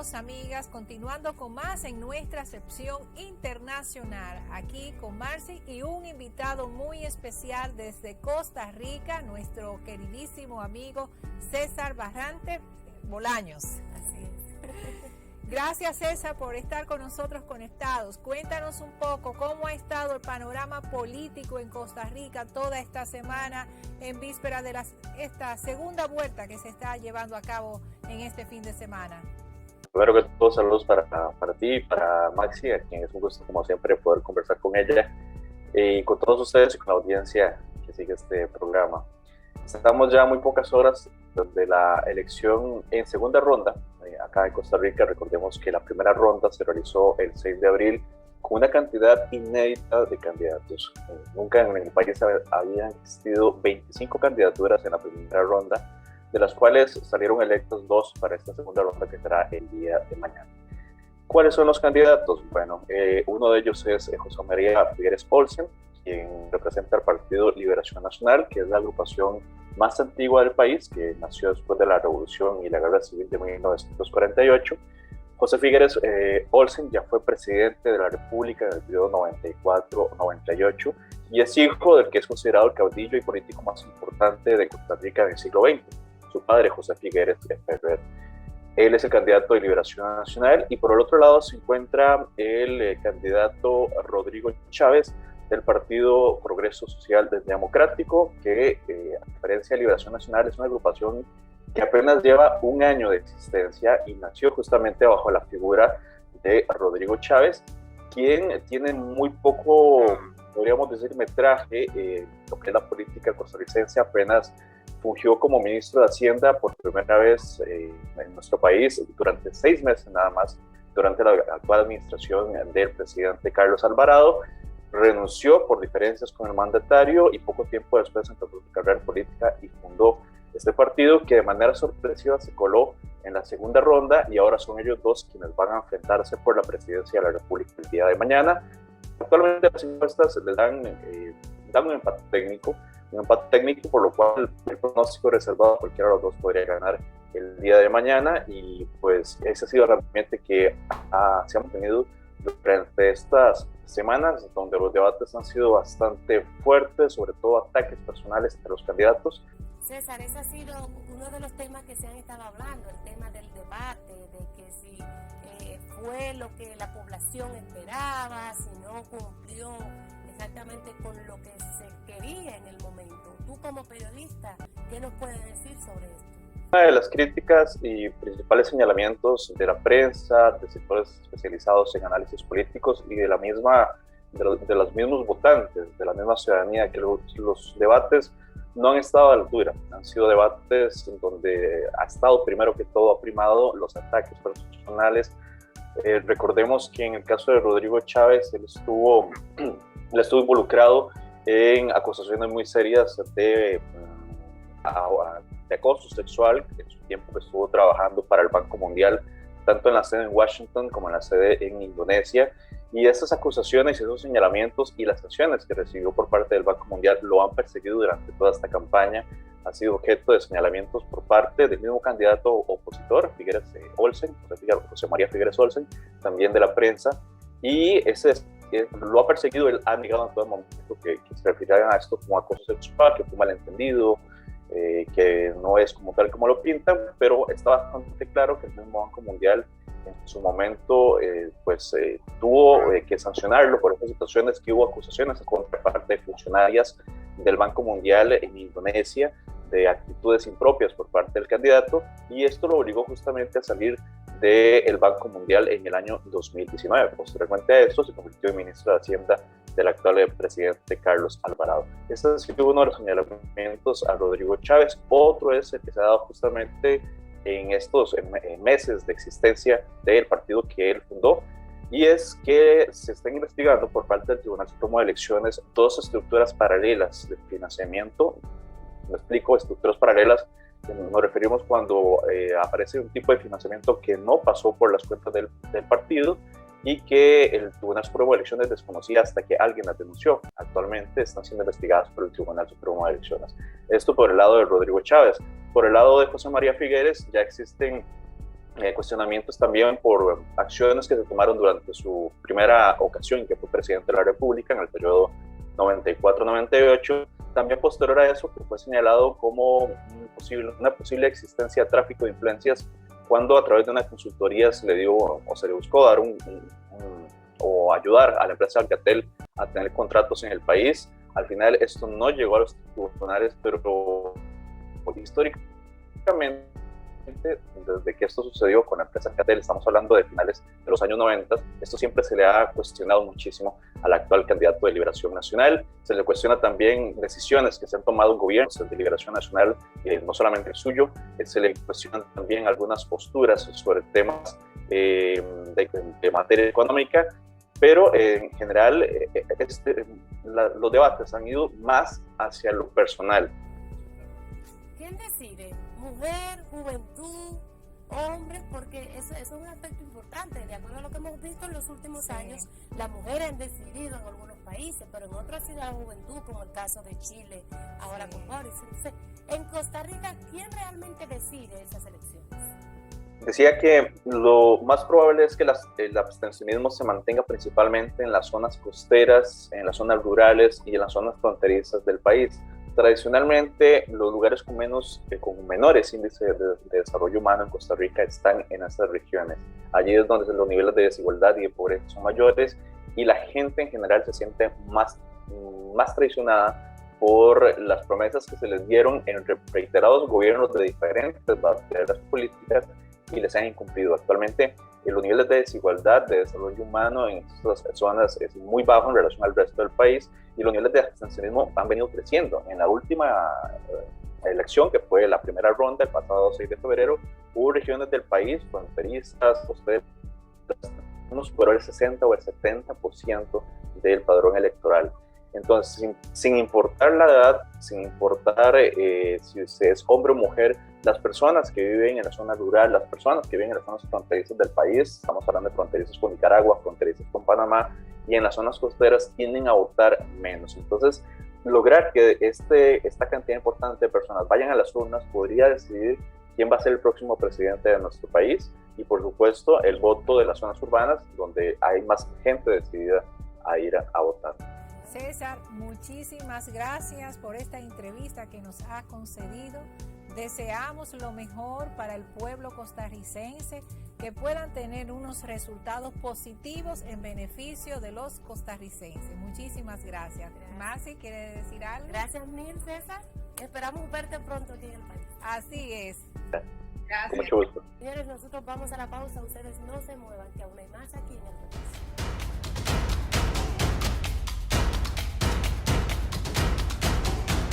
amigos, amigas, continuando con más en nuestra sección internacional, aquí con Marci y un invitado muy especial desde Costa Rica, nuestro queridísimo amigo César Barrante Bolaños. Así es. Gracias, César, por estar con nosotros conectados. Cuéntanos un poco cómo ha estado el panorama político en Costa Rica toda esta semana en víspera de esta segunda vuelta que se está llevando a cabo en este fin de semana. Primero que todo, saludos para ti y para Maxi, a quien es un gusto como siempre poder conversar con ella y con todos ustedes y con la audiencia que sigue este programa. Estamos ya a muy pocas horas desde la elección en segunda ronda acá en Costa Rica. Recordemos que la primera ronda se realizó el 6 de abril con una cantidad inédita de candidatos. Nunca en el país habían existido 25 candidaturas en la primera ronda, de las cuales salieron electos 2 para esta segunda ronda que será el día de mañana. ¿Cuáles son los candidatos? Bueno, uno de ellos es José María Figueres Olsen, quien representa al Partido Liberación Nacional, que es la agrupación más antigua del país, que nació después de la Revolución y la Guerra Civil de 1948. José Figueres Olsen ya fue presidente de la República en el periodo 94-98 y es hijo del que es considerado el caudillo y político más importante de Costa Rica en el siglo XX, su padre José Figueres Ferrer. Él es el candidato de Liberación Nacional y por el otro lado se encuentra el candidato Rodrigo Chávez del Partido Progreso Social Democrático, que a diferencia de Liberación Nacional es una agrupación que apenas lleva un año de existencia y nació justamente bajo la figura de Rodrigo Chávez, quien tiene muy poco, podríamos decir, metraje en lo que es la política costarricense. Apenas fungió como ministro de Hacienda por primera vez en nuestro país durante 6 meses nada más, durante la actual administración del presidente Carlos Alvarado. Renunció por diferencias con el mandatario y poco tiempo después empezó su carrera política y fundó este partido, que de manera sorpresiva se coló en la segunda ronda y ahora son ellos dos quienes van a enfrentarse por la presidencia de la República el día de mañana. Actualmente las encuestas les dan un empate técnico, por lo cual el pronóstico reservado a cualquiera de los dos podría ganar el día de mañana, y pues ese ha sido realmente que se ha mantenido durante estas semanas, donde los debates han sido bastante fuertes, sobre todo ataques personales entre los candidatos. César, ese ha sido uno de los temas que se han estado hablando, el tema del debate, de que si fue lo que la población esperaba, si no cumplió exactamente con lo que se quería en el momento. Tú como periodista, ¿qué nos puedes decir sobre esto? Una de las críticas y principales señalamientos de la prensa, de sectores especializados en análisis políticos y de los mismos votantes, de la misma ciudadanía, que los debates no han estado a la altura. Han sido debates en donde ha estado primero que todo, ha primado los ataques personales. Recordemos que en el caso de Rodrigo Chávez, él estuvo involucrado en acusaciones muy serias de acoso sexual en su tiempo que estuvo trabajando para el Banco Mundial, tanto en la sede en Washington como en la sede en Indonesia. Y esas acusaciones, esos señalamientos y las sanciones que recibió por parte del Banco Mundial lo han perseguido durante toda esta campaña. Ha sido objeto de señalamientos por parte del mismo candidato opositor, Figueres Olsen, José María Figueres Olsen, también de la prensa, y lo ha perseguido. Él ha negado en todo momento que se refirieran a esto como acoso sexual, que fue malentendido, que no es como tal como lo pintan, pero está bastante claro que el mismo Banco Mundial en su momento tuvo que sancionarlo por esas situaciones, que hubo acusaciones contra parte de funcionarias del Banco Mundial en Indonesia de actitudes impropias por parte del candidato, y esto lo obligó justamente a salir del Banco Mundial en el año 2019. Posteriormente a esto se convirtió en ministro de Hacienda del actual presidente Carlos Alvarado. Este ha sido uno de los señalamientos a Rodrigo Chávez. Otro es el que se ha dado justamente en estos meses de existencia del partido que él fundó, y es que se están investigando por parte del Tribunal Supremo de Elecciones 2 estructuras paralelas de financiamiento. Me explico, estructuras paralelas. Nos referimos cuando aparece un tipo de financiamiento que no pasó por las cuentas del partido y que el Tribunal Supremo de Elecciones desconocía hasta que alguien las denunció. Actualmente están siendo investigadas por el Tribunal Supremo de Elecciones. Esto por el lado de Rodrigo Chávez. Por el lado de José María Figueres ya existen cuestionamientos también por acciones que se tomaron durante su primera ocasión, que fue presidente de la República en el periodo 94-98. También posterior a eso, que fue señalado como una posible existencia de tráfico de influencias cuando a través de una consultoría se le dio o se le buscó dar o ayudar a la empresa Alcatel a tener contratos en el país. Al final esto no llegó a los tribunales, pero históricamente, desde que esto sucedió con la empresa Alcatel, estamos hablando de finales de los años 90, esto siempre se le ha cuestionado muchísimo al actual candidato de Liberación Nacional. Se le cuestiona también decisiones que se han tomado en gobiernos de Liberación Nacional, no solamente el suyo, se le cuestionan también algunas posturas sobre temas de materia económica, pero en general los debates han ido más hacia lo personal. ¿Quién decide? ¿Mujer, juventud, hombres? Porque eso es un aspecto importante. De acuerdo a lo que hemos visto en los últimos años, las mujeres han decidido en algunos países, pero en otros ha sido la juventud, como el caso de Chile, ahora con Boris. Entonces, en Costa Rica, ¿quién realmente decide esas elecciones? Decía que lo más probable es que el abstencionismo se mantenga principalmente en las zonas costeras, en las zonas rurales y en las zonas fronterizas del país. Tradicionalmente, los lugares con menores índices de desarrollo humano en Costa Rica están en estas regiones. Allí es donde los niveles de desigualdad y de pobreza son mayores y la gente en general se siente más traicionada por las promesas que se les dieron en reiterados gobiernos de diferentes barreras políticas y les han incumplido. Actualmente, los niveles de desigualdad, de desarrollo humano en estas zonas es muy bajo en relación al resto del país y los niveles de abstencionismo han venido creciendo. En la última elección, que fue la primera ronda, el pasado 6 de febrero, hubo regiones del país fronterizas, costeras, uno superó el 60 o el 70% del padrón electoral. Entonces, sin importar la edad, sin importar si usted es hombre o mujer, las personas que viven en la zona rural, las personas que viven en las zonas fronterizas del país, estamos hablando de fronterizas con Nicaragua, fronterizas con Panamá, y en las zonas costeras tienden a votar menos. Entonces, lograr que esta cantidad importante de personas vayan a las urnas podría decidir quién va a ser el próximo presidente de nuestro país y, por supuesto, el voto de las zonas urbanas, donde hay más gente decidida a ir a votar. César, muchísimas gracias por esta entrevista que nos ha concedido. Deseamos lo mejor para el pueblo costarricense, que puedan tener unos resultados positivos en beneficio de los costarricenses. Muchísimas gracias. Masi, ¿quiere decir algo? Gracias mil, César. Esperamos verte pronto aquí en el país. Así es. Gracias. Con mucho gusto. Señores, nosotros vamos a la pausa. Ustedes no se muevan, que aún hay más aquí.